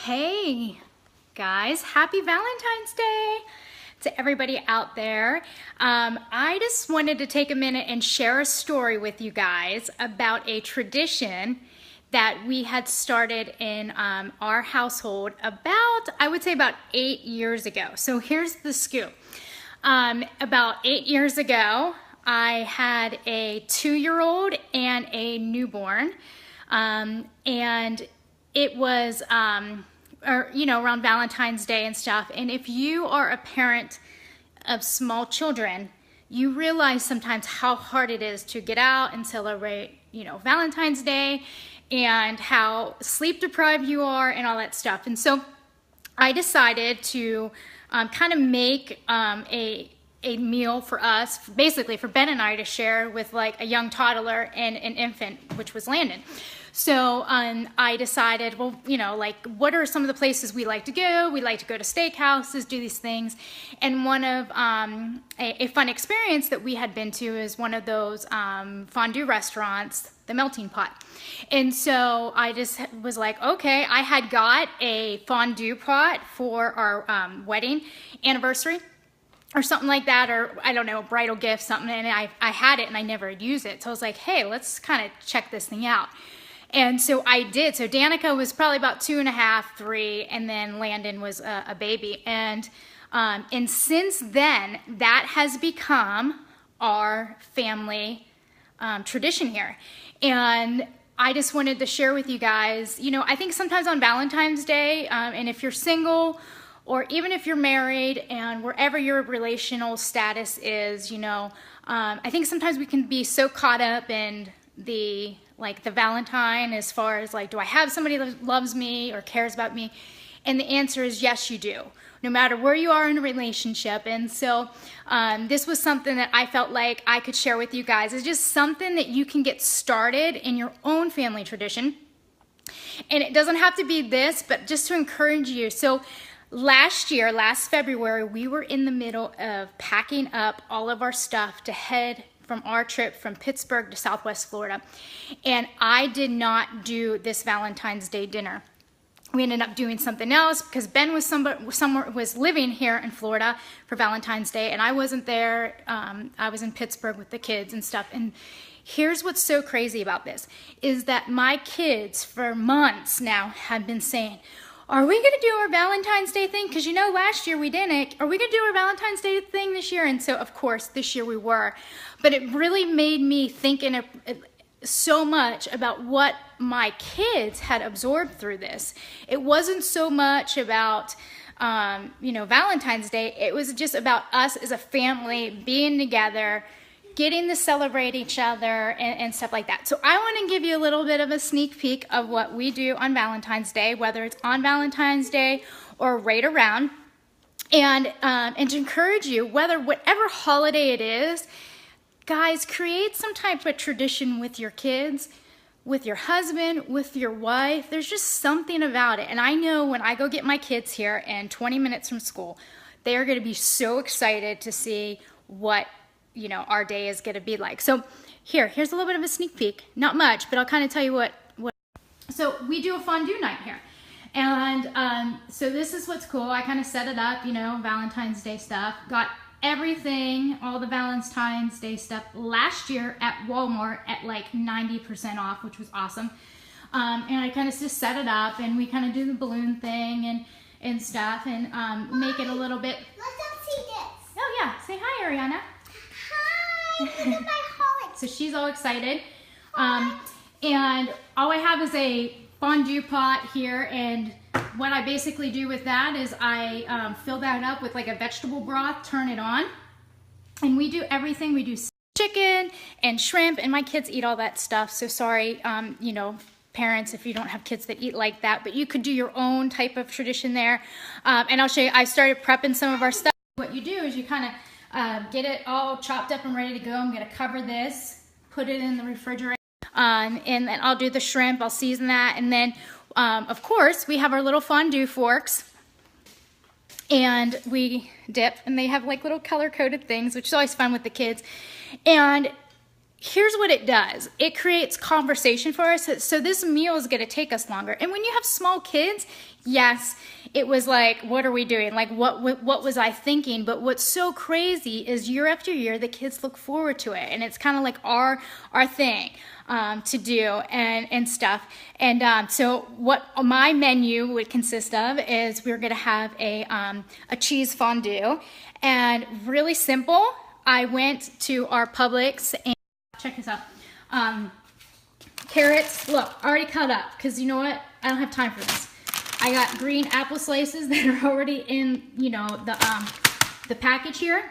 Hey guys, happy Valentine's Day to everybody out there. I just wanted to take a minute and share a story with you guys about a tradition that we had started in our household I would say about 8 years ago. So here's the scoop. About 8 years ago, I had a 2-year-old and a newborn, and it was around Valentine's Day and stuff. And if you are a parent of small children, you realize sometimes how hard it is to get out and celebrate, Valentine's Day, and how sleep deprived you are and all that stuff. And so I decided to kind of make a meal for us, basically for Ben and I to share with like a young toddler and an infant, which was Landon. So I decided, well, what are some of the places we like to go? We like to go to steakhouses, do these things. And one of a fun experience that we had been to is one of those fondue restaurants, the Melting Pot. And so I just was like, okay, I had got a fondue pot for our wedding anniversary or something like that, or I don't know, a bridal gift, something, and I had it and I never had used it. So I was like, hey, let's kind of check this thing out. And so I did. So Danica was probably about 2.5, 3, and then Landon was a baby. And since then, that has become our family tradition here. And I just wanted to share with you guys, I think sometimes on Valentine's Day, and if you're single, or even if you're married and wherever your relational status is, I think sometimes we can be so caught up in the Valentine, as far as do I have somebody that loves me or cares about me? And the answer is yes, you do, no matter where you are in a relationship. And so this was something that I felt like I could share with you guys. It's just something that you can get started in your own family tradition. And it doesn't have to be this, but just to encourage you. So last February, we were in the middle of packing up all of our stuff to head from our trip from Pittsburgh to Southwest Florida. And I did not do this Valentine's Day dinner. We ended up doing something else because Ben was was living here in Florida for Valentine's Day, and I wasn't there. I was in Pittsburgh with the kids and stuff. And here's what's so crazy about this, is that my kids for months now have been saying, are we going to do our Valentine's Day thing? Because last year we didn't. Are we going to do our Valentine's Day thing this year? And so, of course, this year we were. But it really made me think so much about what my kids had absorbed through this. It wasn't so much about, Valentine's Day. It was just about us as a family being together, getting to celebrate each other and stuff like that. So I want to give you a little bit of a sneak peek of what we do on Valentine's Day, whether it's on Valentine's Day or right around, and to encourage you, whatever holiday it is, guys, create some type of tradition with your kids, with your husband, with your wife. There's just something about it. And I know when I go get my kids here in 20 minutes from school, they are going to be so excited to see what our day is going to be like. So here's a little bit of a sneak peek. Not much, but I'll kind of tell you what. So we do a fondue night here. And so this is what's cool. I kind of set it up, Valentine's Day stuff. Got everything, all the Valentine's Day stuff last year at Walmart at 90% off, which was awesome. And I kind of just set it up, and we kind of do the balloon thing and stuff, and make it a little bit. Let's see this. Oh yeah, say hi, Ariana. Look at my heart. So she's all excited. And all I have is a fondue pot here, and what I basically do with that is I fill that up with a vegetable broth, turn it on, and we do everything. We do chicken and shrimp, and my kids eat all that stuff. So sorry, parents, if you don't have kids that eat like that, but you could do your own type of tradition there. And I'll show you, I started prepping some of our stuff. What you do is you kind of get it all chopped up and ready to go. I'm going to cover this, put it in the refrigerator, and then I'll do the shrimp. I'll season that, and then of course we have our little fondue forks, and we dip, and they have little color-coded things, which is always fun with the kids. And here's what it does. It creates conversation for us. So this meal is going to take us longer. And when you have small kids, yes, it was like, what are we doing? Like, what was I thinking? But what's so crazy is year after year, the kids look forward to it. And it's kind of like our thing to do and stuff. And so what my menu would consist of is we're going to have a cheese fondue. And really simple, I went to our Publix and check this out. Carrots, look, already cut up, because you know what? I don't have time for this. I got green apple slices that are already in, you know, the package here.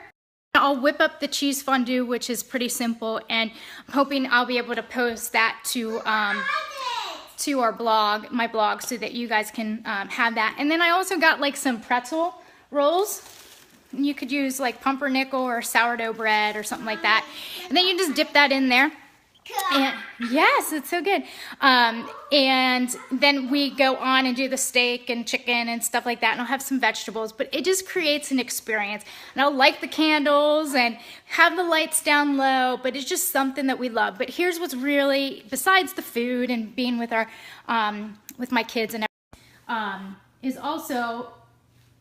I'll whip up the cheese fondue, which is pretty simple, and I'm hoping I'll be able to post that to our blog, my blog, so that you guys can have that. And then I also got like some pretzel rolls. You could use like pumpernickel or sourdough bread or something like that. And then you just dip that in there. And, yes, it's so good. And then we go on and do the steak and chicken and stuff like that. And I'll have some vegetables. But it just creates an experience. And I'll light the candles and have the lights down low. But it's just something that we love. But here's what's really, besides the food and being with our, with my kids and everything, is also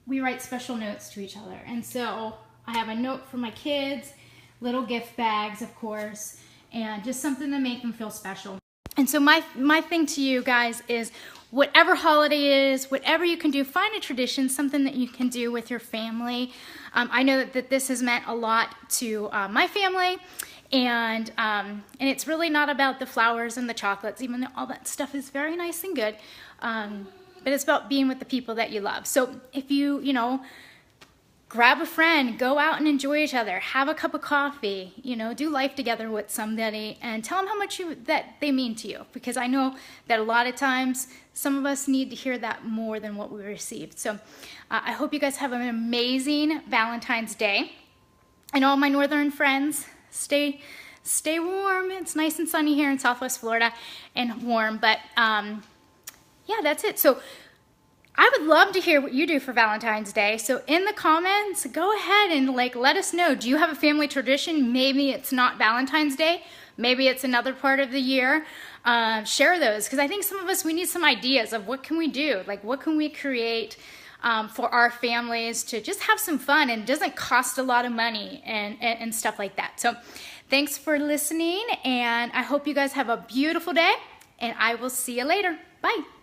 we write special notes to each other. And so I have a note for my kids, little gift bags, of course, and just something to make them feel special. And so my thing to you guys is whatever holiday it is, whatever you can do, find a tradition, something that you can do with your family. I know that this has meant a lot to my family, and it's really not about the flowers and the chocolates, even though all that stuff is very nice and good. But it's about being with the people that you love. So if you grab a friend, go out and enjoy each other, have a cup of coffee, do life together with somebody, and tell them how much that they mean to you. Because I know that a lot of times, some of us need to hear that more than what we received. So I hope you guys have an amazing Valentine's Day. And all my northern friends, stay warm. It's nice and sunny here in Southwest Florida and warm, but yeah, that's it. So I would love to hear what you do for Valentine's Day. So in the comments, go ahead and let us know. Do you have a family tradition? Maybe it's not Valentine's Day. Maybe it's another part of the year. Share those, because I think some of us, we need some ideas of what can we do? What can we create for our families to just have some fun, and it doesn't cost a lot of money and stuff like that. So thanks for listening, and I hope you guys have a beautiful day, and I will see you later. Bye.